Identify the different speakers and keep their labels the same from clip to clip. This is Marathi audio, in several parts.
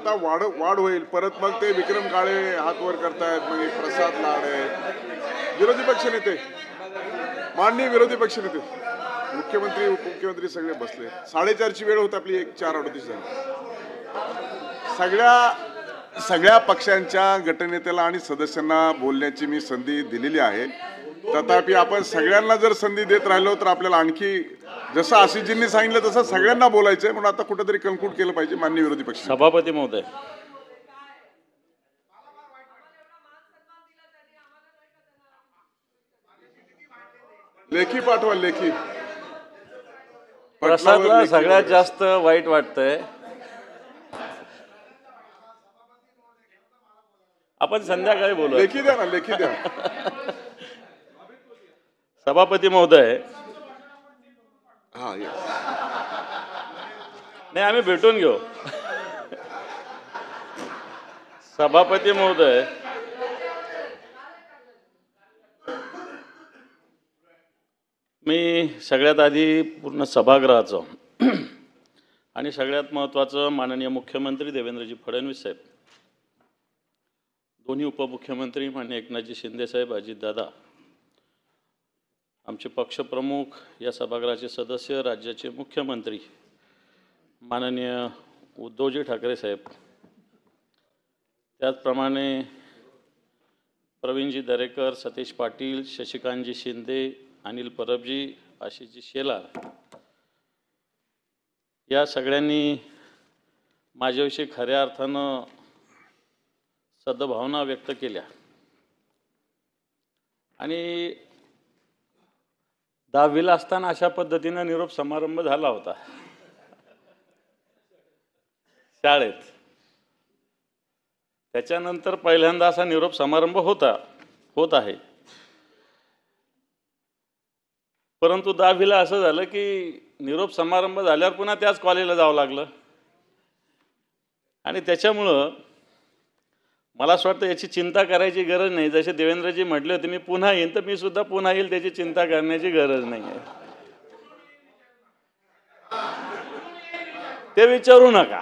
Speaker 1: आता वाढ होईल परत, मग ते विक्रम काळे हात वर करतायत, मग प्रसाद लाड आहे, विरोधी पक्षनेते, माननीय विरोधी पक्षनेते, मुख्यमंत्री उपमुख्यमंत्री सगळे बसले. 4:30ची वेळ होती आपली, 4:38 झाली. सगळ्या पक्षांच्या गटनेत्याला आणि सदस्यांना बोलण्याची मी संधी दिलेली आहे. तथापि आपण सगळ्यांना जर संधी देत राहिलो तर आपल्याला आणखी, जसं आशिषजींनी सांगितलं तसं सगळ्यांना बोलायचंय, म्हणून आता कुठेतरी कन्क्लूड केलं पाहिजे. माननीय विरोधी पक्ष
Speaker 2: सभापती महोदय,
Speaker 1: लेखी पाठवा, लेखी.
Speaker 2: प्रसादला सगळ्यात जास्त वाईट वाटतंय. आपण संध्याकाळी बोलू.
Speaker 1: लेखी द्या ना, लेखी द्या.
Speaker 2: सभापती महोदय,
Speaker 1: हा,
Speaker 2: नाही आम्ही भेटून घेऊ. सभापती महोदय, मी सगळ्यात आधी पूर्ण सभागृहाचं आणि सगळ्यात महत्त्वाचं माननीय मुख्यमंत्री देवेंद्रजी फडणवीस साहेब, दोन्ही उपमुख्यमंत्री माननीय एकनाथजी शिंदे साहेब, अजितदादा, आमचे पक्षप्रमुख, या सभागृहाचे सदस्य, राज्याचे मुख्यमंत्री माननीय उद्धवजी ठाकरे साहेब, त्याचप्रमाणे प्रवीणजी दरेकर, सतीश पाटील, शशिकांतजी शिंदे, अनिल परबजी, आशिषजी शेलार, या सगळ्यांनी माझ्याविषयी खऱ्या अर्थानं सद्भावना व्यक्त केल्या. आणि 10वीला असताना अशा पद्धतीनं निरोप समारंभ झाला होता शाळेत. त्याच्यानंतर पहिल्यांदा असा निरोप समारंभ होत आहे. परंतु 10वीला असं झालं की निरोप समारंभ झाल्यावर पुन्हा त्याच कॉलेजला जावं लागलं. आणि त्याच्यामुळं मला असं वाटतं याची चिंता करायची गरज नाही. जसे देवेंद्रजी म्हटले होते मी पुन्हा येईन, तर मी सुद्धा पुन्हा येईल, त्याची चिंता करण्याची गरज नाही आहे. ते विचारू नका.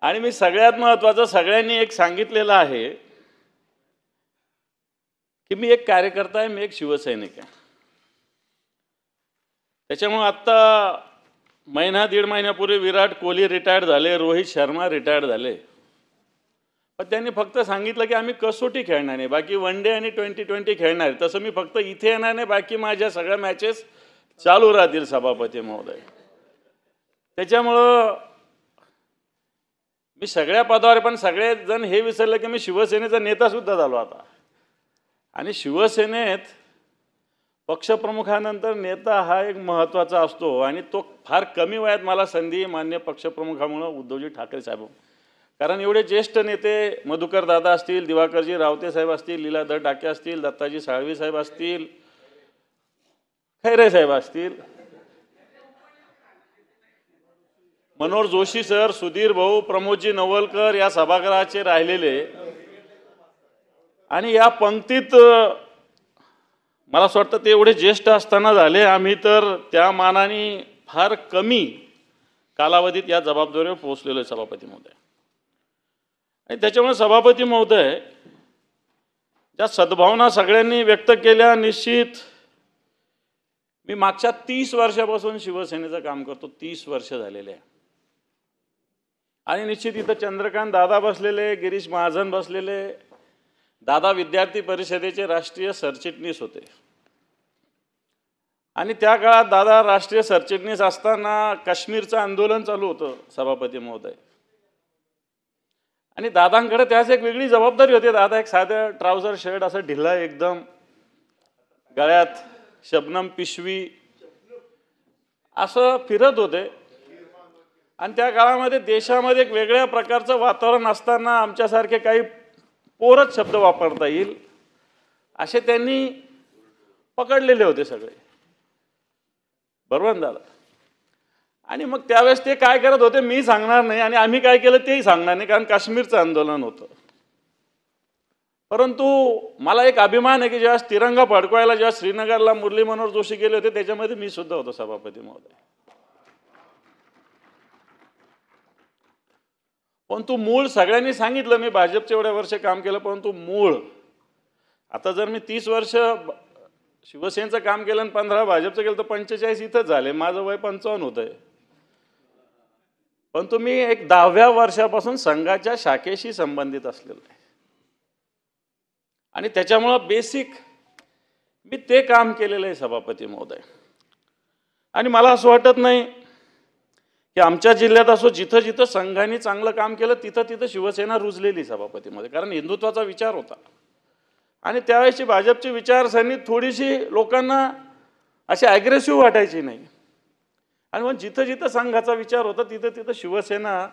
Speaker 2: आणि मी सगळ्यात महत्त्वाचं सगळ्यांनी एक सांगितलेलं आहे की मी एक कार्यकर्ता आहे, मी एक शिवसैनिक आहे. त्याच्यामुळे आत्ता दीड महिन्यापूर्वी विराट कोहली रिटायर्ड झाले, रोहित शर्मा रिटायर्ड झाले. पण त्यांनी फक्त सांगितलं की आम्ही कसोटी खेळणार नाही, बाकी वन डे आणि 2020 खेळणार. तसं मी फक्त इथे येणार नाही, बाकी माझ्या सगळ्या मॅचेस चालू राहतील सभापती महोदय. त्याच्यामुळं मी सगळ्या पदावर, पण सगळेजण हे विसरले की मी शिवसेनेचा नेता सुद्धा झालो आता. आणि शिवसेनेत पक्षप्रमुखानंतर नेता हा एक महत्त्वाचा असतो. आणि तो फार कमी वयात मला संधी मान्य पक्षप्रमुखामुळं उद्धवजी ठाकरे साहेब. कारण एवढे ज्येष्ठ नेते मधुकर दादा असतील, दिवाकरजी रावते साहेब असतील, लीलाधर डाके असतील, दत्ताजी साळवी साहेब असतील, खैरे साहेब असतील, मनोहर जोशी सर, सुधीर भाऊ, प्रमोदजी नवलकर या सभागृहाचे राहिलेले. आणि या पंक्तीत मला असं वाटतं ते एवढे ज्येष्ठ असताना झाले. आम्ही तर त्या मानाने फार कमी कालावधीत या जबाबदारीवर पोहोचलेलो आहे सभापती महोदय. आणि त्याच्यामुळे सभापती महोदय, ज्या सद्भावना सगळ्यांनी व्यक्त केल्या, निश्चित मी मागच्या 30 वर्षापासून शिवसेनेचं काम करतो, 30 वर्ष झालेले आहे. आणि निश्चित इथं चंद्रकांत दादा बसलेले, गिरीश महाजन बसलेले. दादा विद्यार्थी परिषदेचे राष्ट्रीय सरचिटणीस होते. आणि त्या काळात दादा राष्ट्रीय सरचिटणीस असताना काश्मीरचं आंदोलन चालू होतं सभापती महोदय. आणि दादांकडे त्याच एक वेगळी जबाबदारी होती. दादा एक साधं ट्राउझर शर्ट असं ढिला एकदम, गळ्यात शबनम पिशवी असं फिरत होते. आणि त्या काळामध्ये देशामध्ये एक वेगळ्या प्रकारचं वातावरण असताना आमच्यासारखे काही पोरच शब्द वापरता येईल असे त्यांनी पकडलेले होते सगळे, बरोबर ना दादा? आणि मग त्यावेळेस ते काय करत होते मी सांगणार नाही, आणि आम्ही काय केलं तेही सांगणार नाही, कारण काश्मीरचं आंदोलन होतं. परंतु मला एक अभिमान आहे की जेव्हा तिरंगा फडकवायला जेव्हा श्रीनगरला मुरली मनोहर जोशी गेले होते त्याच्यामध्ये मी सुद्धा होतो सभापती महोदय. परंतु मूळ सगळ्यांनी सांगितलं मी भाजपचे एवढ्या वर्ष काम केलं, परंतु मूळ आता जर मी 30 वर्ष शिवसेनेचं काम केलं आणि 15 भाजपचं केलं तर 45 इथंच झाले. माझं वय 55 होतंय. परंतु मी एक 10व्या वर्षापासून संघाच्या शाखेशी संबंधित असलेलो आहे आणि त्याच्यामुळं बेसिक मी ते काम केलेलं आहे सभापती महोदय. आणि मला असं वाटत नाही की आमच्या जिल्ह्यात असो जिथं जिथं संघाने चांगलं काम केलं तिथं तिथं शिवसेना रुजलेली सभापती महोदय, कारण हिंदुत्वाचा विचार होता. आणि त्यावेळेची भाजपची विचारसरणी थोडीशी लोकांना अशी ॲग्रेसिव्ह वाटायची नाही. आणि मग जिथं जिथं संघाचा विचार होता तिथं तिथं शिवसेना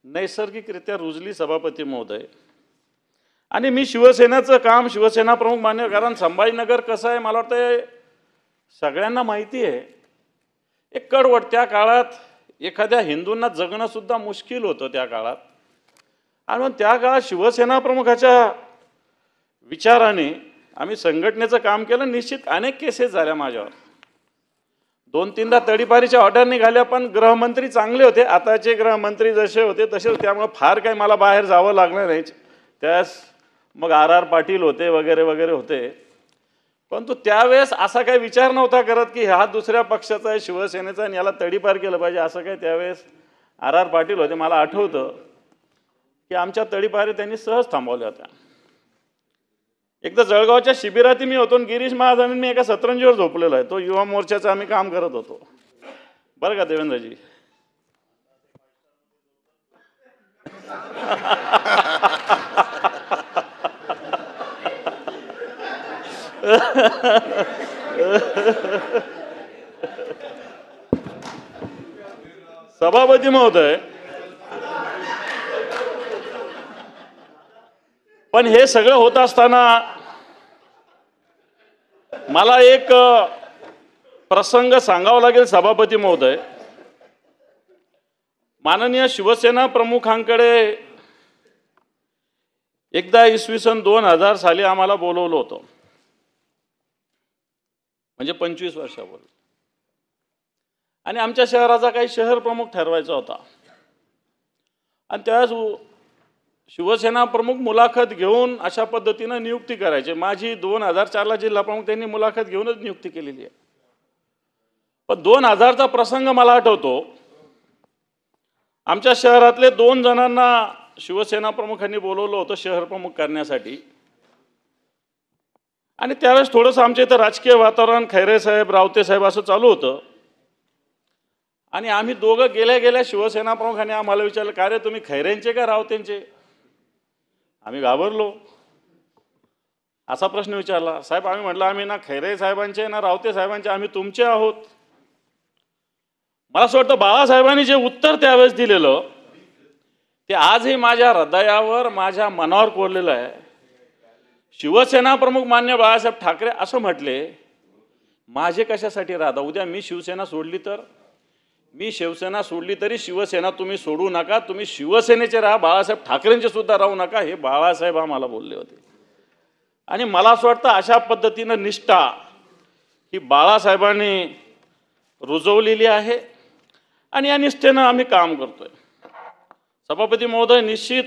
Speaker 2: नैसर्गिकरित्या रुजली सभापती महोदय. आणि मी शिवसेनेचं काम शिवसेना प्रमुख मान्य, कारण संभाजीनगर कसं आहे मला वाटतं सगळ्यांना माहिती आहे. एक कडवट त्या काळात एखाद्या हिंदूंना जगणं सुद्धा मुश्किल होतं त्या काळात. आणि मग त्या काळात शिवसेना प्रमुखाच्या विचाराने आम्ही संघटनेचं काम केलं. निश्चित अनेक केसेस झाल्या माझ्यावर, 2-3दा तडीपारीच्या ऑर्डर निघाल्या, पण गृहमंत्री चांगले होते. आताचे गृहमंत्री जसे होते तसे होते, त्यामुळे फार काही मला बाहेर जावं लागलं नाही. त्यास मग RR पाटील होते वगैरे वगैरे होते. परंतु त्यावेळेस असा काही विचार नव्हता करत की हा दुसऱ्या पक्षाचा आहे शिवसेनेचा आणि याला तडीपार केलं पाहिजे असं काही. त्यावेळेस RR पाटील होते. मला आठवतं की आमच्या तडीपारी त्यांनी सहज थांबवल्या होत्या. एकदा जळगावच्या शिबिरात मी होतो आणि गिरीश महाजन मी एका सतरंजीवर झोपलेलो आहे. तो युवा मोर्चाचं आम्ही काम करत होतो बरं का देवेंद्रजी. सभापती महोदय, पण हे सगळं होत असताना मला एक प्रसंग सांगावा लागेल सभापती महोदय. माननीय शिवसेना प्रमुखांकडे एकदा इसवी सन 2000 साली आम्हाला बोलवलं होतं, म्हणजे 25 वर्षापूर्वी. आणि आमच्या शहराचा काही शहर प्रमुख ठरवायचा होता. आणि त्यावेळेस शिवसेना प्रमुख मुलाखत घेऊन अशा पद्धतीनं नियुक्ती करायचे. माझी 2004ला जिल्हा प्रमुख त्यांनी मुलाखत घेऊनच नियुक्ती केलेली आहे. पण 2000चा प्रसंग मला आठवतो. आमच्या शहरातले 2 जणांना शिवसेना प्रमुखांनी बोलवलं होतं शहर प्रमुख करण्यासाठी. आणि त्यावेळेस थोडंसं आमच्या इथं राजकीय वातावरण खैरे साहेब रावते साहेब असं चालू होतं. आणि आम्ही दोघं गेल्या गेल्या शिवसेना प्रमुखांनी आम्हाला विचारलं, का रे तुम्ही खैरेंचे का रावतेंचे? आम्ही घाबरलो. असा प्रश्न विचारला. साहेब आम्ही म्हटलं आम्ही ना खैरे साहेबांचे ना रावते साहेबांचे, आम्ही तुमचे आहोत. मला असं वाटतं बाळासाहेबांनी जे उत्तर त्यावेळेस दिलेलं ते आजही माझ्या हृदयावर माझ्या मनावर कोरलेलं आहे. शिवसेना प्रमुख मान्य बाळासाहेब ठाकरे असं म्हटले, माझे कशासाठी राहता? उद्या मी शिवसेना सोडली तर? मी शिवसेना सोडली तरी शिवसेना तुम्ही सोडू नका, तुम्ही शिवसेनेचे राहा, बाळासाहेब ठाकरेंचे सुद्धा राहू नका, हे बाळासाहेब आम्हाला बोलले होते. आणि मला असं वाटतं अशा पद्धतीनं निष्ठा ही बाळासाहेबांनी रुजवलेली आहे आणि या निष्ठेनं आम्ही काम करतोय. सभापती महोदय, निश्चित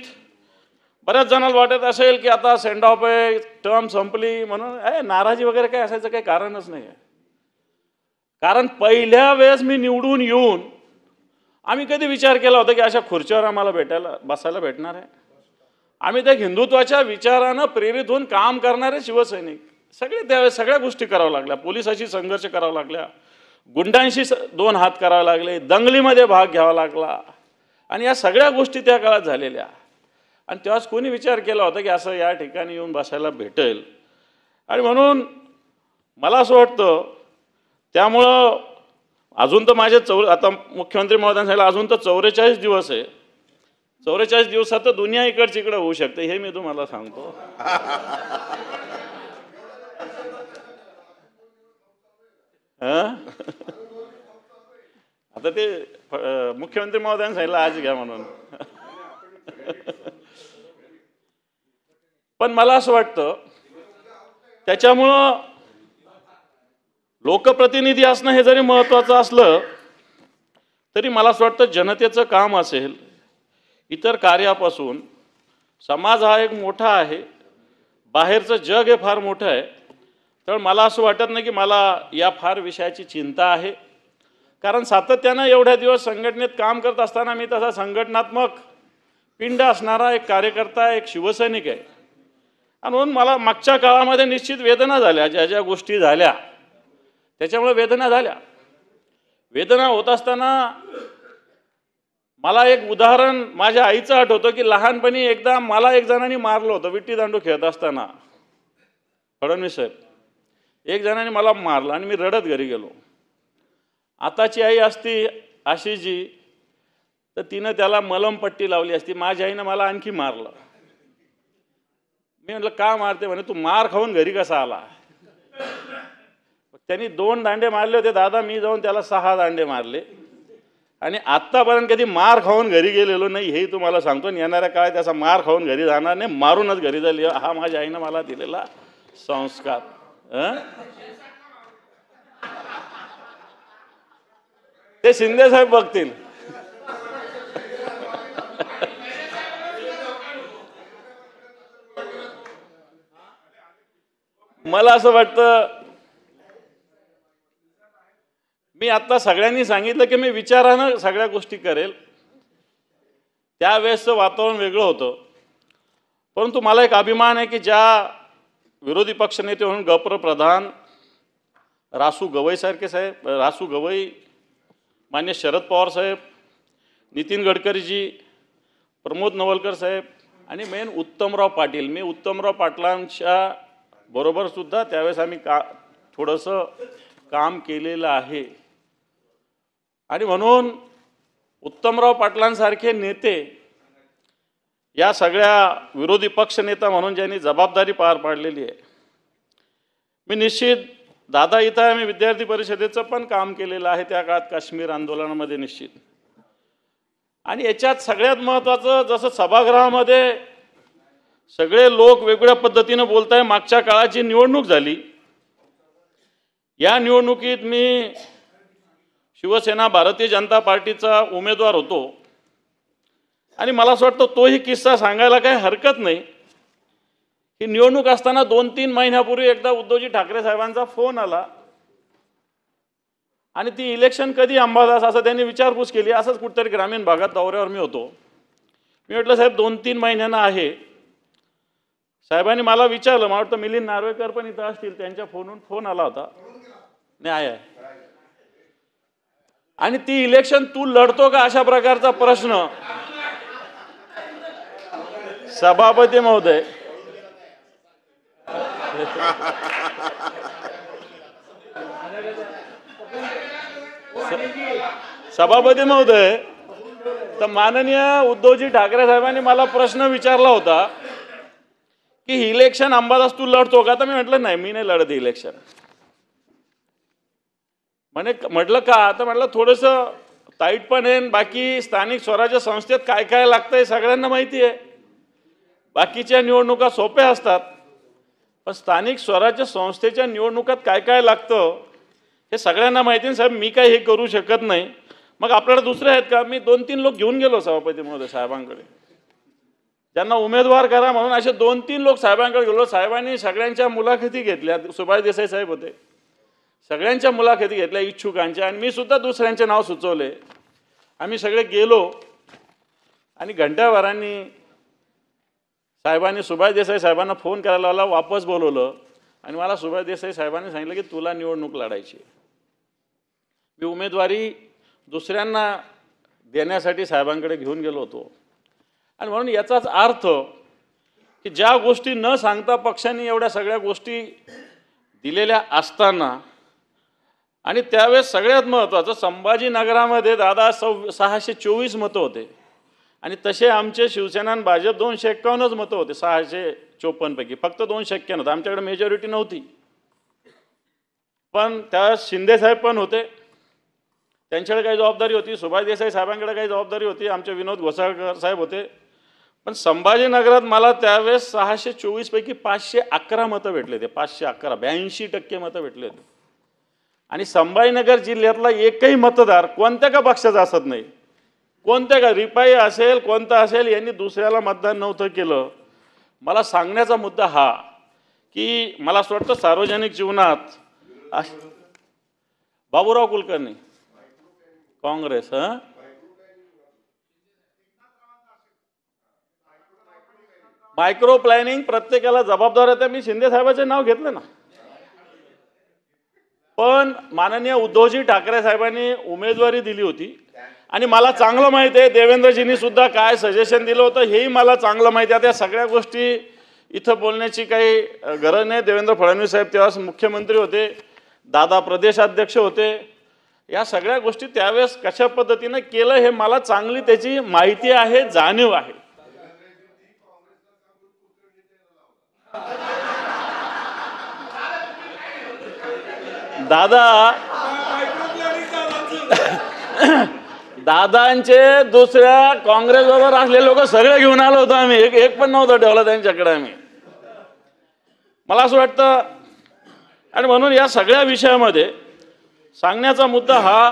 Speaker 2: बऱ्याच जणांना वाटत असेल की आता सेंड ऑफ आहे, टर्म संपली म्हणून नाराजी वगैरे काय असायचं काही कारणच नाही आहे. कारण पहिल्या वेळेस मी निवडून येऊन आम्ही कधी विचार केला होता की अशा खुर्चीवर आम्हाला बसायला भेटणार आहे? आम्ही त्या हिंदुत्वाच्या विचारानं प्रेरित होऊन काम करणारे शिवसैनिक सगळे त्यावेळेस सगळ्या गोष्टी कराव्या लागल्या. पोलिसाशी संघर्ष करावा लागला, गुंडांशी 2 हात करावे लागले, दंगलीमध्ये भाग घ्यावा लागला आणि या सगळ्या गोष्टी त्या काळात झालेल्या. आणि तेव्हाच कोणी विचार केला होता की असं या ठिकाणी येऊन बसायला भेटेल? आणि म्हणून मला असं वाटतं त्यामुळं अजून तर माझे आता मुख्यमंत्री महोदयांनी सांगितलं अजून तर 44 दिवस आहे. 44 दिवसात तर दुनिया इकडची इकडे होऊ शकते हे मी तुम्हाला सांगतो. आता ते मुख्यमंत्री महोदयांनी सांगितलं आज घ्या म्हणून. पण मला असं वाटतं त्याच्यामुळं लोकप्रतिनिधी असणं हे जरी महत्त्वाचं असलं तरी मला असं वाटतं जनतेचं काम असेल, इतर कार्यापासून समाज हा एक मोठा आहे, बाहेरचं जग हे फार मोठं आहे. तर मला असं वाटत नाही की मला या फार विषयाची चिंता आहे, कारण सातत्यानं एवढ्या दिवस संघटनेत काम करत असताना मी तसा संघटनात्मक पिंड असणारा एक कार्यकर्ता, एक शिवसैनिक आहे. आणि म्हणून मला मागच्या काळामध्ये निश्चित वेदना झाल्या, ज्या ज्या गोष्टी झाल्या त्याच्यामुळे वेदना झाल्या. वेदना होत असताना मला एक उदाहरण माझ्या आईचं आठवतं की लहानपणी एकदा मला एक जणांनी मारलं होतं विट्टी दांडू खेळत असताना. फडणवीस साहेब, एक जणांनी मला मारलं आणि मी रडत घरी गेलो. आताची आई असती आशीजी तर तिनं त्याला मलमपट्टी लावली असती, माझ्या आईनं मला आणखी मारलं. मी म्हटलं का मारते? म्हणे तू मार खाऊन घरी कसा आला? त्यांनी 2 दांडे मारले होते दादा, मी जाऊन त्याला 6 दांडे मारले आणि आत्तापर्यंत कधी मार खाऊन घरी गेलेलो नाही, हेही तुम्हाला सांगतो. येणाऱ्या काळात त्याचा मार खाऊन घरी जाणार नाही, मारूनच घरी जाईल. हा माझ्या आईनं मला दिलेला संस्कार. ते शिंदे साहेब बघतील. मला असं वाटतं मी आता सगळ्यांनी सांगितलं की मी विचारानं सगळ्या गोष्टी करेल. त्यावेळेसचं वातावरण वेगळं होतं, परंतु मला एक अभिमान आहे की ज्या विरोधी पक्षनेते म्हणून गप्र प्रधान रासू गवई, मान्य शरद पवार साहेब, नितीन गडकरीजी, प्रमोद नवलकर साहेब आणि मेन उत्तमराव पाटील. मी उत्तमराव पाटलांच्या बरोबर सुद्धा त्यावेळेस आम्ही थोडंसं काम केलेलं आहे. आणि म्हणून उत्तमराव पाटलांसारखे नेते या सगळ्या विरोधी पक्ष नेता म्हणून ज्यांनी जबाबदारी पार पाडलेली आहे. मी निश्चित दादा इथं आहे, मी विद्यार्थी परिषदेचं पण काम केलेलं आहे त्या काळात काश्मीर आंदोलनामध्ये निश्चित. आणि याच्यात सगळ्यात महत्त्वाचं, जसं सभागृहामध्ये सगळे लोक वेगवेगळ्या पद्धतीनं बोलताय, मागच्या काळात जी निवडणूक झाली या निवडणुकीत मी शिवसेना भारतीय जनता पार्टीचा उमेदवार होतो आणि मला असं वाटतं तोही किस्सा सांगायला काही हरकत नाही. ही निवडणूक असताना 2-3 महिन्यापूर्वी एकदा उद्धवजी ठाकरे साहेबांचा फोन आला आणि ती इलेक्शन कधी अंबादास असं त्यांनी विचारपूस केली. असंच कुठेतरी ग्रामीण भागात दौऱ्यावर मी होतो. मी म्हटलं साहेब 2-3 महिन्यांना आहे. साहेबांनी मला विचारलं, मला वाटतं मिलिंद नार्वेकर पण इथं असतील, त्यांच्या फोनवरून फोन आला होता. नाही आहे. आणि ती इलेक्शन तू लढतो का अशा प्रकारचा प्रश्न सभापती महोदय तर माननीय उद्धवजी ठाकरे साहेबांनी मला प्रश्न विचारला होता की ही इलेक्शन अंबादास तू लढतो का? तर मी म्हटलं नाही, मी नाही लढत इलेक्शन. म्हटलं का? तर म्हटलं थोडंसं टाईट पण आहे, बाकी स्थानिक स्वराज्य संस्थेत काय काय लागतंय सगळ्यांना माहिती आहे. बाकीच्या निवडणुका सोप्या असतात, पण स्थानिक स्वराज्य संस्थेच्या निवडणुकात काय काय लागतं हे सगळ्यांना माहिती आहे. साहेब मी काय हे करू शकत नाही. मग आपल्याला दुसरे आहेत का? मी 2-3 लोक घेऊन गेलो सभापती महोदय साहेबांकडे, त्यांना उमेदवार करा म्हणून. असे 2-3 लोक साहेबांकडे गेलो. साहेबांनी सगळ्यांच्या मुलाखती घेतल्या. सुभाष देसाई साहेब होते, सगळ्यांच्या मुलाखती घेतल्या इच्छुकांच्या, आणि मी सुद्धा दुसऱ्यांचे नाव सुचवले. आम्ही सगळे गेलो आणि घंट्याभरांनी साहेबांनी सुभाष देसाई साहेबांना फोन करायला लावला, वापस बोलवलं आणि मला सुभाष देसाई साहेबांनी सांगितलं की तुला निवडणूक लढायची. मी उमेदवारी दुसऱ्यांना देण्यासाठी साहेबांकडे घेऊन गेलो होतो. आणि म्हणून याचाच अर्थ की ज्या गोष्टी न सांगता पक्षांनी एवढ्या सगळ्या गोष्टी दिलेल्या असताना, आणि त्यावेळेस सगळ्यात महत्त्वाचं संभाजीनगरामध्ये दादा 624 मतं होते आणि तसे आमचे शिवसेना आणि भाजप 251च मतं होते 654 पैकी. फक्त 2 शक्य नव्हतं, आमच्याकडे मेजॉरिटी नव्हती. पण त्यावेळेस शिंदेसाहेब पण होते, त्यांच्याकडे काही जबाबदारी होती. सुभाष देसाई साहेबांकडे काही जबाबदारी होती. आमचे विनोद घोसाळकर साहेब होते. पण संभाजीनगरात मला त्यावेळेस 624 पैकी 511 मतं भेटले ते, 511, 82% मतं भेटले होते. आणि संभाजीनगर जिल्ह्यातला एकही मतदार कोणत्या का पक्षाचा असत नाही, कोणत्या का रिपाई असेल कोणता असेल, यांनी दुसऱ्याला मतदान नव्हतं केलं. मला सांगण्याचा मुद्दा हा की मला असं वाटतं सार्वजनिक जीवनात बाबूराव कुलकर्णी काँग्रेस, मायक्रो प्लॅनिंग प्रत्येकाला जबाबदार आहे. मी शिंदे साहेबांचे नाव घेतलं ना, पण माननीय उद्धवजी ठाकरे साहेबांनी उमेदवारी दिली होती आणि मला चांगलं माहिती आहे देवेंद्रजींनी सुद्धा काय सजेशन दिलं होतं हेही मला चांगलं माहिती आहे. त्या सगळ्या गोष्टी इथं बोलण्याची काही गरज नाही. देवेंद्र फडणवीस साहेब तेव्हा मुख्यमंत्री होते, दादा प्रदेशाध्यक्ष होते. या सगळ्या गोष्टी त्यावेळेस कशा पद्धतीनं केलं हे मला चांगली त्याची माहिती आहे, जाणीव आहे. दादांचे दुसऱ्या काँग्रेस बरोबर असलेले लोक सगळे घेऊन आलो होतो आम्ही, एक पण नव्हतं ठेवलं त्यांच्याकडे आम्ही. मला असं वाटतं आणि म्हणून या सगळ्या विषयामध्ये सांगण्याचा मुद्दा हा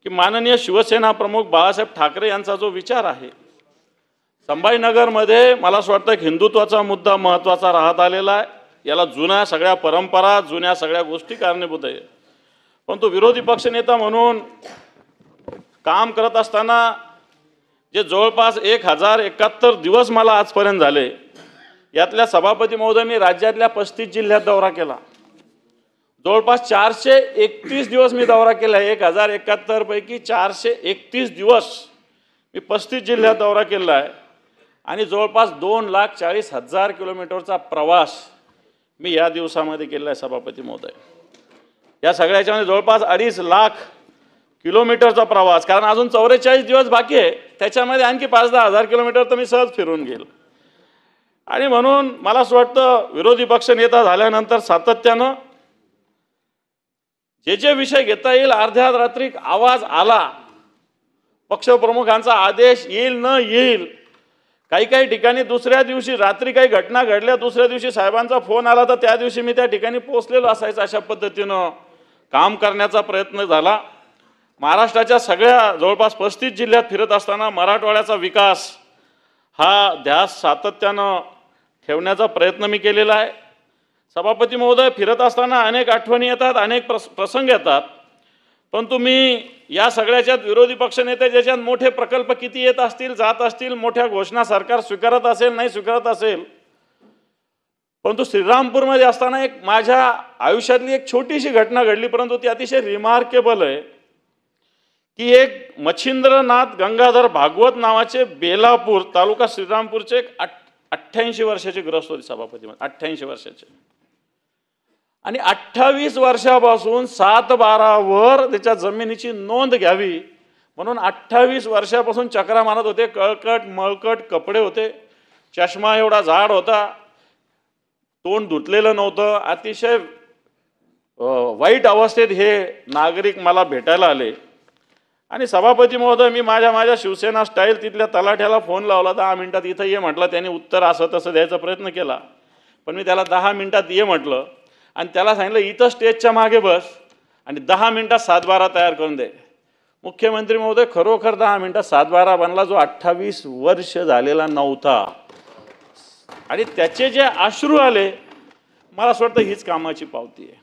Speaker 2: की माननीय शिवसेना प्रमुख बाळासाहेब ठाकरे यांचा जो विचार आहे संभाजीनगरमध्ये, मला असं वाटतं की हिंदुत्वाचा मुद्दा महत्त्वाचा राहत आलेला आहे. याला जुन्या सगळ्या परंपरा, जुन्या सगळ्या गोष्टी कारणीभूत आहे. परंतु विरोधी पक्षनेता म्हणून काम करत असताना जे जवळपास 1071 दिवस मला आजपर्यंत झाले, यातल्या सभापती महोदय मी राज्यातल्या 35 जिल्ह्यात दौरा केला. जवळपास 431 दिवस मी दौरा केला. 1071 पैकी 431 दिवस मी 35 जिल्ह्यात दौरा केला आहे आणि जवळपास 2,40,000 किलोमीटरचा प्रवास मी या दिवसामध्ये केला आहे सभापती महोदय. या सगळ्याच्यामध्ये जवळपास 2.5 लाख किलोमीटरचा प्रवास, कारण अजून 44 दिवस बाकी आहे, त्याच्यामध्ये आणखी 5-10 हजार किलोमीटर तर मी सहज फिरून गेलो. आणि म्हणून मला असं वाटतं विरोधी पक्ष नेता झाल्यानंतर सातत्यानं जे जे विषय घेता येईल, अर्ध्या रात्री आवाज आला, पक्षप्रमुखांचा आदेश येईल न येईल, काही ठिकाणी दुसऱ्या दिवशी रात्री काही घटना घडल्या, दुसऱ्या दिवशी साहेबांचा फोन आला तर त्या दिवशी मी त्या ठिकाणी पोहोचलेलो असायचं. अशा पद्धतीनं काम करण्याचा प्रयत्न झाला. महाराष्ट्राच्या सगळ्या जवळपास 35 जिल्ह्यात फिरत असताना मराठवाड्याचा विकास हा ध्यास सातत्यानं ठेवण्याचा प्रयत्न मी केलेला आहे. सभापती महोदय, फिरत असताना अनेक आठवणी येतात, अनेक प्रसंग येतात, परंतु मी या सगळ्याच्यात विरोधी पक्षनेते ज्याच्यात मोठे प्रकल्प किती येत असतील, जात असतील, मोठ्या घोषणा सरकार स्वीकारत असेल, नाही स्वीकारत असेल, परंतु श्रीरामपूरमध्ये असताना एक माझ्या आयुष्यातली एक छोटीशी घटना घडली, परंतु ती अतिशय रिमार्केबल आहे की एक मच्छिंद्रनाथ गंगाधर भागवत नावाचे बेलापूर तालुका श्रीरामपूरचे एक 88 वर्षाचे ग्रस्त होते सभापती, 88 वर्षाचे. आणि 28 वर्षापासून 7/12 वर त्याच्या जमिनीची नोंद घ्यावी म्हणून 28 वर्षापासून चक्रा मारत होते. कळकट मळकट कपडे होते, चष्मा एवढा जाड होता, तोंड धुतलेलं नव्हतं, अतिशय वाईट अवस्थेत हे नागरिक मला भेटायला आले. आणि सभापती महोदय, मी माझ्या शिवसेना स्टाईल तिथल्या तलाठ्याला फोन लावला, 10 मिनिटात इथं ये म्हटलं. त्याने उत्तर असं तसं द्यायचा प्रयत्न केला, पण मी त्याला 10 मिनिटात ये म्हटलं आणि त्याला सांगितलं इथं स्टेजच्या मागे बस आणि 10 मिनिटात 7/12 तयार करून दे. मुख्यमंत्री महोदय, खरोखर 10 मिनिटात 7/12 बनला, जो 28 वर्ष झालेला नव्हता. आणि त्याचे जे अश्रू आले, मला असं वाटतं हीच कामाची पावती आहे.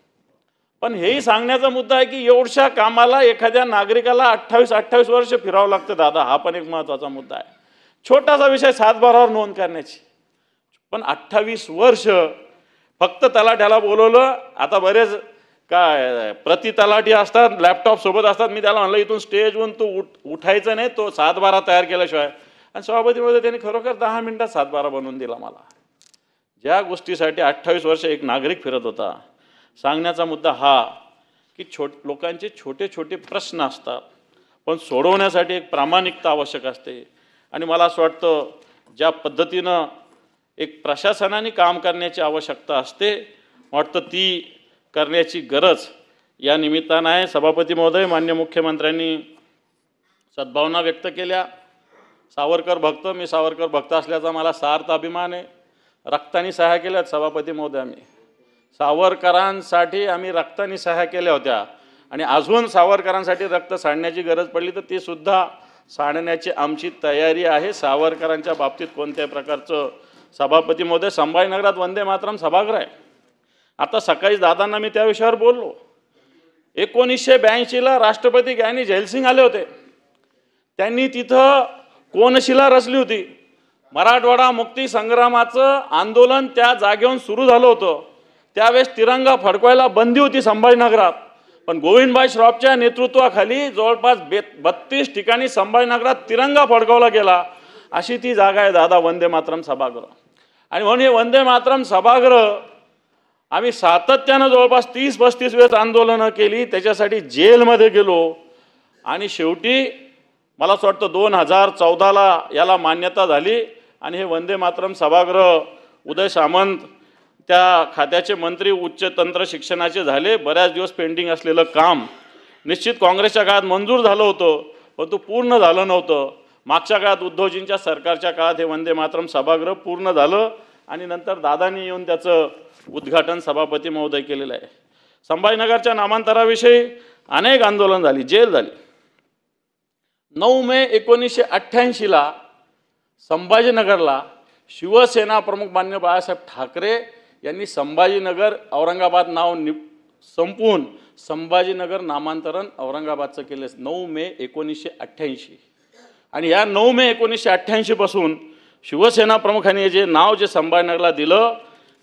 Speaker 2: पण हेही सांगण्याचा मुद्दा आहे की एवढ्या कामाला एखाद्या नागरिकाला 28 वर्ष फिरावं लागतं दादा, हा पण एक महत्त्वाचा मुद्दा आहे. छोटासा विषय 7/12 नोंद करण्याची, पण 28 वर्ष फक्त तलाठ्याला बोलवलं. आता बरेच काय प्रति तलाठी असतात, लॅपटॉप सोबत असतात. मी त्याला म्हणलं इथून स्टेजवरून तू उठायचं नाही, तो 7/12 तयार केल्याशिवाय. आणि सभापतीमध्ये त्यांनी खरोखर 10 मिनिटात 7/12 बनवून दिला मला. ज्या गोष्टीसाठी 28 वर्ष एक नागरिक फिरत होता. सांगण्याचा मुद्दा हा की लोकांचे छोटे छोटे प्रश्न असतात, पण सोडवण्यासाठी एक प्रामाणिकता आवश्यक असते. आणि मला असं वाटतं ज्या पद्धतीनं एक प्रशासनाने काम करण्याची आवश्यकता असते, वाटतं ती करण्याची गरज या निमित्तानं आहे. सभापती महोदय, माननीय मुख्यमंत्र्यांनी सद्भावना व्यक्त केल्या. सावरकर भक्त, मी सावरकर भक्त असल्याचा मला सार्थ अभिमान आहे. रक्ताने सह्या केल्यात सभापती महोदय. आम्ही सावरकरांसाठी आम्ही रक्ताने सह्या केल्या होत्या आणि अजून सावरकरांसाठी रक्त सांडण्याची गरज पडली तर ती सुद्धा सांडण्याची आमची तयारी आहे. सावरकरांच्या बाबतीत कोणत्याही प्रकारचं सभापती महोदय, संभाजीनगरात वंदे मातरम सभागृह आहे. आता सकाळी दादांना मी त्या विषयावर बोललो. 1982ला राष्ट्रपती ग्यानी झैलसिंग आले होते. त्यांनी तिथं कोनशिला रचली होती. मराठवाडा मुक्ती संग्रामाचं आंदोलन त्या जागेवरून सुरू झालं होतं. त्यावेळेस तिरंगा फडकवायला बंदी होती संभाजीनगरात, पण गोविंदभाई श्रॉफच्या नेतृत्वाखाली जवळपास 32 ठिकाणी संभाजीनगरात तिरंगा फडकवला गेला. अशी ती जागा आहे दादा वंदे मातरम सभागृह. आणि म्हणून हे वंदे मातरम सभागृह आम्ही सातत्यानं जवळपास 30-35 वेळेस आंदोलनं केली, त्याच्यासाठी जेलमध्ये गेलो आणि शेवटी मला असं वाटतं 2014ला याला मान्यता झाली. आणि हे वंदे मातरम सभागृह उदय सामंत त्या खात्याचे मंत्री उच्च तंत्र शिक्षणाचे झाले. बऱ्याच दिवस पेंडिंग असलेलं काम निश्चित काँग्रेसच्या काळात मंजूर झालं होतं, पण तो पूर्ण झालं नव्हतं. मागच्या काळात उद्धवजींच्या सरकारच्या काळात हे वंदे मातरम सभागृह पूर्ण झालं आणि नंतर दादांनी येऊन त्याचं उद्घाटन सभापती महोदय केलेलं आहे. संभाजीनगरच्या नामांतराविषयी अनेक आंदोलन झाली, जेल झाली. 9 मे 1988ला संभाजीनगरला शिवसेना प्रमुख मान्य बाळासाहेब ठाकरे यांनी संभाजीनगर औरंगाबाद नाव संपवून संभाजीनगर नामांतरण औरंगाबादचं केलं. 9 मे 1988. आणि या 9 मे 1988 पासून शिवसेना प्रमुखांनी जे नाव जे संभाजीनगरला दिलं,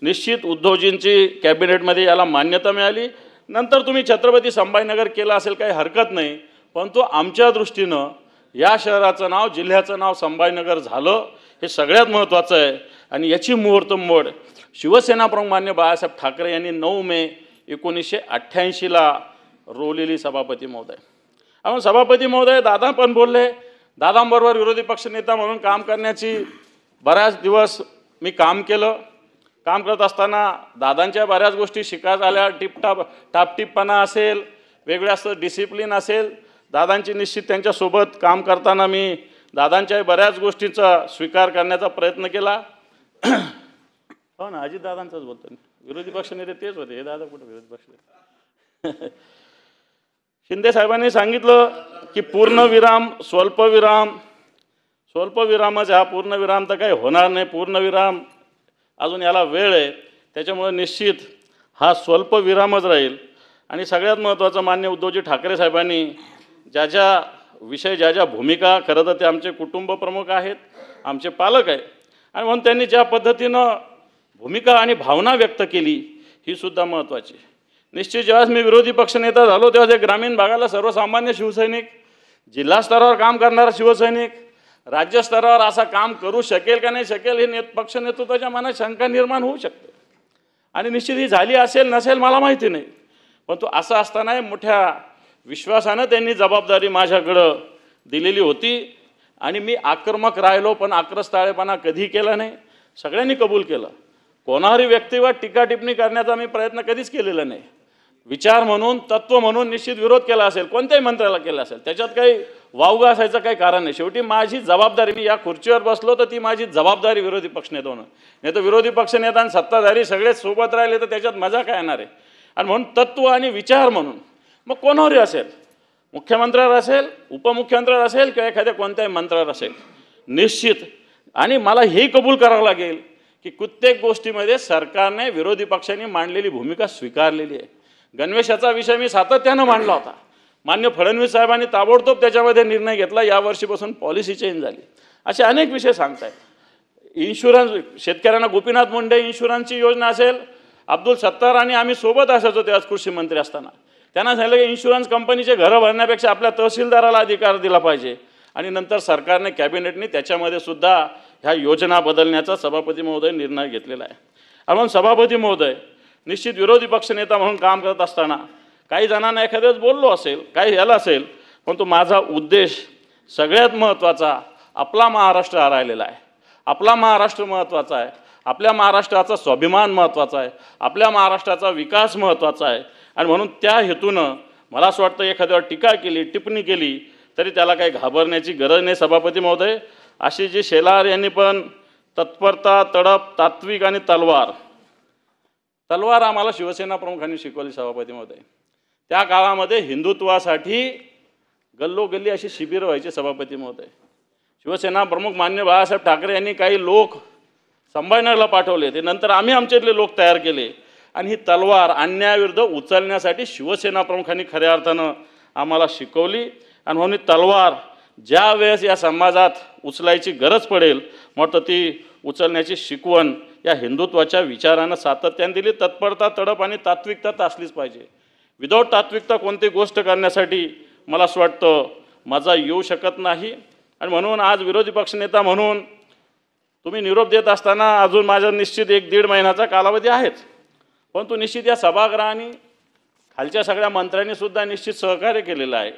Speaker 2: निश्चित उद्धवजींची कॅबिनेटमध्ये याला मान्यता मिळाली. नंतर तुम्ही छत्रपती संभाजीनगर केलं असेल, काही हरकत नाही, परंतु आमच्या दृष्टीनं या शहराचं नाव, जिल्ह्याचं नाव संभाजीनगर झालं हे सगळ्यात महत्त्वाचं आहे. आणि याची मुहूर्तमेढ शिवसेना प्रमुख मान्य बाळासाहेब ठाकरे यांनी 9 मे 1988ला रोवलेली सभापती महोदय. आपण सभापती महोदय दादा पण बोलले. दादांबरोबर विरोधी पक्षनेता म्हणून काम करण्याची बऱ्याच दिवस मी काम केलं. काम करत असताना दादांच्या बऱ्याच गोष्टी शिकायला आल्या. टापटीपणा असेल, वेगळं असं डिसिप्लिन असेल, दादांची निश्चित त्यांच्यासोबत काम करताना मी दादांच्या बऱ्याच गोष्टींचा स्वीकार करण्याचा प्रयत्न केला. हो ना, अजित दादांचाच बोलतो. विरोधी पक्षनेते तेच होते, हे दादा कुठे विरोधी पक्ष. शिंदे साहेबांनी सांगितलं की पूर्णविराम, स्वल्पविराम. स्वल्पविरामच हा, पूर्णविराम तर काही होणार नाही. पूर्णविराम अजून याला वेळ आहे, त्याच्यामुळे निश्चित हा स्वल्पविरामच राहील. आणि सगळ्यात महत्त्वाचं मान्य उद्धवजी ठाकरे साहेबांनी ज्या विषय ज्या भूमिका, खरं तर ते आमचे कुटुंब प्रमुख आहेत, आमचे पालक आहे, आणि म्हणून त्यांनी ज्या पद्धतीनं भूमिका आणि भावना व्यक्त केली ही सुद्धा महत्त्वाची. निश्चित ज्यावेळेस मी विरोधी पक्षनेता झालो तेव्हा ते ग्रामीण भागाला सर्वसामान्य शिवसैनिक, जिल्हा स्तरावर काम करणारा शिवसैनिक, राज्य स्तरावर असा काम करू शकेल का नाही शकेल हे पक्ष नेतृत्वाच्या मनात शंका निर्माण होऊ शकते. आणि निश्चित ही झाली असेल नसेल मला माहिती नाही, पण तो असं असताना मोठ्या विश्वासानं त्यांनी जबाबदारी माझ्याकडं दिलेली होती. आणि मी आक्रमक राहिलो, पण आक्रस्ताळेपणा कधी केला नाही. सगळ्यांनी कबूल केलं. कोणावरही व्यक्तीवर टीका टिप्पणी करण्याचा मी प्रयत्न कधीच केलेला नाही. विचार म्हणून, तत्व म्हणून निश्चित विरोध केला असेल, कोणत्याही मंत्र्याला केला असेल, त्याच्यात काही वावगा असायचं काही कारण नाही. शेवटी माझी जबाबदारी, मी या खुर्चीवर बसलो तर ती माझी जबाबदारी विरोधी पक्षनेता होणं. नाही तर विरोधी पक्षनेता आणि सत्ताधारी सगळेच सोबत राहिले तर त्याच्यात मजा काय येणार आहे. आणि म्हणून तत्व आणि विचार म्हणून मग कोणावरही असेल, मुख्यमंत्र्यावर असेल, उपमुख्यमंत्र्यावर असेल किंवा एखाद्या कोणत्याही मंत्र्यावर असेल, निश्चित. आणि मला हेही कबूल करावं लागेल की प्रत्येक गोष्टीमध्ये सरकारने, विरोधी पक्षांनी मांडलेली भूमिका स्वीकारलेली आहे. गणवेशाचा विषय मी सातत्यानं मांडला होता. मान्य फडणवीस साहेबांनी ताबडतोब त्याच्यामध्ये निर्णय घेतला. यावर्षीपासून पॉलिसी चेंज झाली. असे अनेक विषय सांगतायत. इन्शुरन्स, शेतकऱ्यांना गोपीनाथ मुंडे इन्शुरन्सची योजना असेल, अब्दुल सत्तार आणि आम्ही सोबत असायचो तेव्हा कृषी मंत्री असताना. त्यांना सांगितलं की इन्शुरन्स कंपनीचे घरं भरण्यापेक्षा आपल्या तहसीलदाराला अधिकार दिला पाहिजे. आणि नंतर सरकारने, कॅबिनेटने त्याच्यामध्ये सुद्धा ह्या योजना बदलण्याचा सभापती महोदय निर्णय घेतलेला आहे. म्हणून सभापती महोदय, निश्चित विरोधी पक्षनेता म्हणून काम करत असताना काही जणांना एखाद्याच बोललो असेल, काही ह्याला असेल, परंतु माझा उद्देश सगळ्यात महत्त्वाचा, आपला महाराष्ट्र हरायलेला आहे. आपला महाराष्ट्र महत्त्वाचा आहे. आपल्या महाराष्ट्राचा स्वाभिमान महत्त्वाचा आहे. आपल्या महाराष्ट्राचा विकास महत्त्वाचा आहे. आणि म्हणून त्या हेतूनं मला असं वाटतं एखाद्यावर टीका केली, टिप्पणी केली तरी त्याला काही घाबरण्याची गरज नाही. सभापती महोदय, अशी जी शेलार यांनी पण तत्परता, तडप, तात्विक आणि तलवार आम्हाला शिवसेना प्रमुखांनी शिकवली सभापती महोदय. त्या काळामध्ये हिंदुत्वासाठी गल्लोगल्ली अशी शिबिरं व्हायची सभापती महोदय. शिवसेना प्रमुख मान्य बाळासाहेब ठाकरे यांनी काही लोक संभाजीनगरला पाठवले, ते नंतर आम्ही आमच्यातले लोक तयार केले आणि ही तलवार अन्यायाविरुद्ध उचलण्यासाठी शिवसेना प्रमुखांनी खऱ्या अर्थानं आम्हाला शिकवली. आणि म्हणून ही तलवार ज्या वेळेस या समाजात उचलायची गरज पडेल मग ती उचलण्याची शिकवण या हिंदुत्वाच्या विचारानं सातत्याने दिली. तत्परता, तडप आणि तात्विकता तर असलीच पाहिजे. विदाऊट तात्विकता कोणती गोष्ट करण्यासाठी मला असं वाटतं मजा येऊ शकत नाही. आणि म्हणून आज विरोधी पक्षनेता म्हणून तुम्ही निरोप देत असताना अजून माझा निश्चित 1-1.5 महिन्याचा कालावधी आहेच, परंतु निश्चित या सभागृहाने खालच्या सगळ्या मंत्र्यांनी सुद्धा निश्चित सहकार्य केलेलं आहे.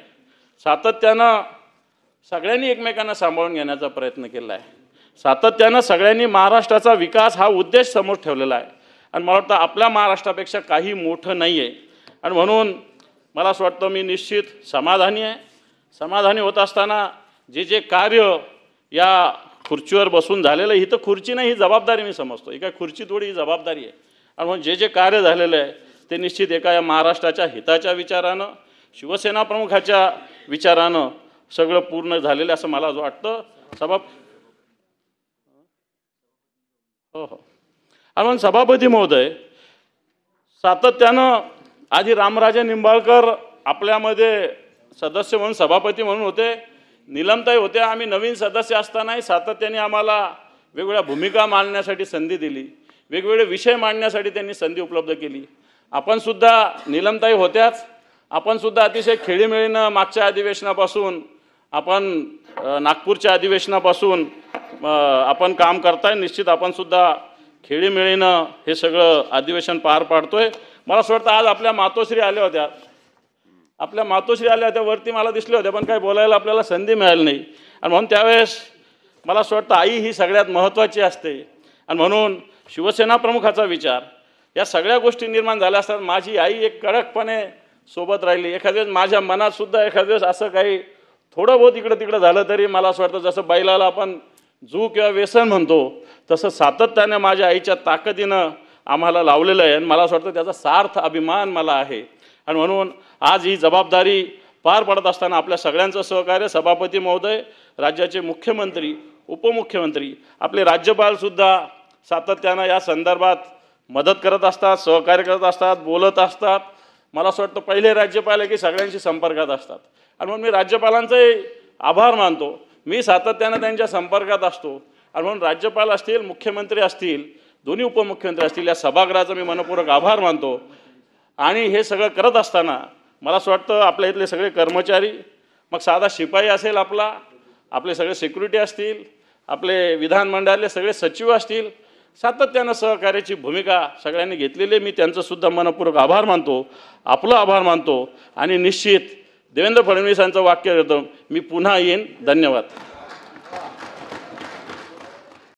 Speaker 2: सातत्यानं सगळ्यांनी एकमेकांना सांभाळून घेण्याचा प्रयत्न केला आहे. सातत्यानं सगळ्यांनी महाराष्ट्राचा विकास हा उद्देश समोर ठेवलेला आहे. आणि मला वाटतं आपल्या महाराष्ट्रापेक्षा काही मोठं नाही आहे. आणि म्हणून मला असं वाटतं मी निश्चित समाधानी आहे. समाधानी होत असताना जे कार्य या खुर्चीवर बसून झालेलं, ही तर खुर्ची नाही, ही जबाबदारी मी समजतो. ही काय खुर्ची थोडी, ही जबाबदारी आहे. आणि म्हणून जे कार्य झालेलं आहे ते निश्चित एका या महाराष्ट्राच्या हिताच्या विचारानं, शिवसेना प्रमुखाच्या विचारानं सगळं पूर्ण झालेलं असं मला वाटतं. हो. आणि म्हणून सभापती महोदय, सातत्यानं आधी रामराजे निंबाळकर आपल्यामध्ये सदस्य म्हणून, सभापती म्हणून होते, निलमताई होत्या. आम्ही नवीन सदस्य असतानाही सातत्याने आम्हाला वेगवेगळ्या भूमिका मांडण्यासाठी संधी दिली, वेगवेगळे विषय मांडण्यासाठी त्यांनी संधी उपलब्ध केली. आपणसुद्धा निलमताई होत्याच, आपणसुद्धा अतिशय खेळीमेळीनं मागच्या अधिवेशनापासून, आपण नागपूरच्या अधिवेशनापासून आपण काम करताय. निश्चित आपणसुद्धा खेळीमेळीनं हे सगळं अधिवेशन पार पाडतोय. मला असं वाटतं आज आपल्या मातोश्री आल्या होत्या, वरती मला दिसल्या होत्या, पण काही बोलायला आपल्याला संधी मिळाली नाही. आणि म्हणून त्यावेळेस मला असं वाटतं आई ही सगळ्यात महत्त्वाची असते. आणि म्हणून शिवसेना प्रमुखाचा विचार या सगळ्या गोष्टी निर्माण झाल्या असतात. माझी आई एक कडकपणे सोबत राहिली. एखाद्या वेळेस माझ्या मनात सुद्धा एखाद्या वेळेस असं काही थोडं बहुत इकडं तिकडं झालं तरी मला असं वाटतं जसं बैलाला आपण जू किंवा व्यसन म्हणतो तसं सातत्याने माझ्या आईच्या ताकदीनं आम्हाला लावलेलं आहे. आणि मला असं वाटतं त्याचा सार्थ अभिमान मला आहे. आणि म्हणून आज ही जबाबदारी पार पडत असताना आपल्या सगळ्यांचं सहकार्य, सभापती महोदय, राज्याचे मुख्यमंत्री, उपमुख्यमंत्री, आपले राज्यपालसुद्धा सातत्यानं या संदर्भात मदत करत असतात, सहकार्य करत असतात, बोलत असतात. मला असं वाटतं पहिले राज्यपाल आहे की सगळ्यांशी संपर्कात असतात. आणि म्हणून मी राज्यपालांचाही आभार मानतो. मी सातत्यानं त्यांच्या संपर्कात असतो. आणि म्हणून राज्यपाल असतील, मुख्यमंत्री असतील, दोन्ही उपमुख्यमंत्री असतील, या सभागृहाचा मी मनपूर्वक आभार मानतो. आणि हे सगळं करत असताना मला असं वाटतं आपल्या इथले सगळे कर्मचारी, मग साधा शिपाई असेल आपले सगळे सिक्युरिटी असतील, आपले विधानमंडळातले सगळे सचिव असतील, सातत्यानं सहकार्याची भूमिका सगळ्यांनी घेतलेली आहे. मी त्यांचंसुद्धा मनपूर्वक आभार मानतो, आपलं आभार मानतो. आणि निश्चित देवेंद्र फडणवीसांचं वाक्य देतो, मी पुन्हा येईन. धन्यवाद.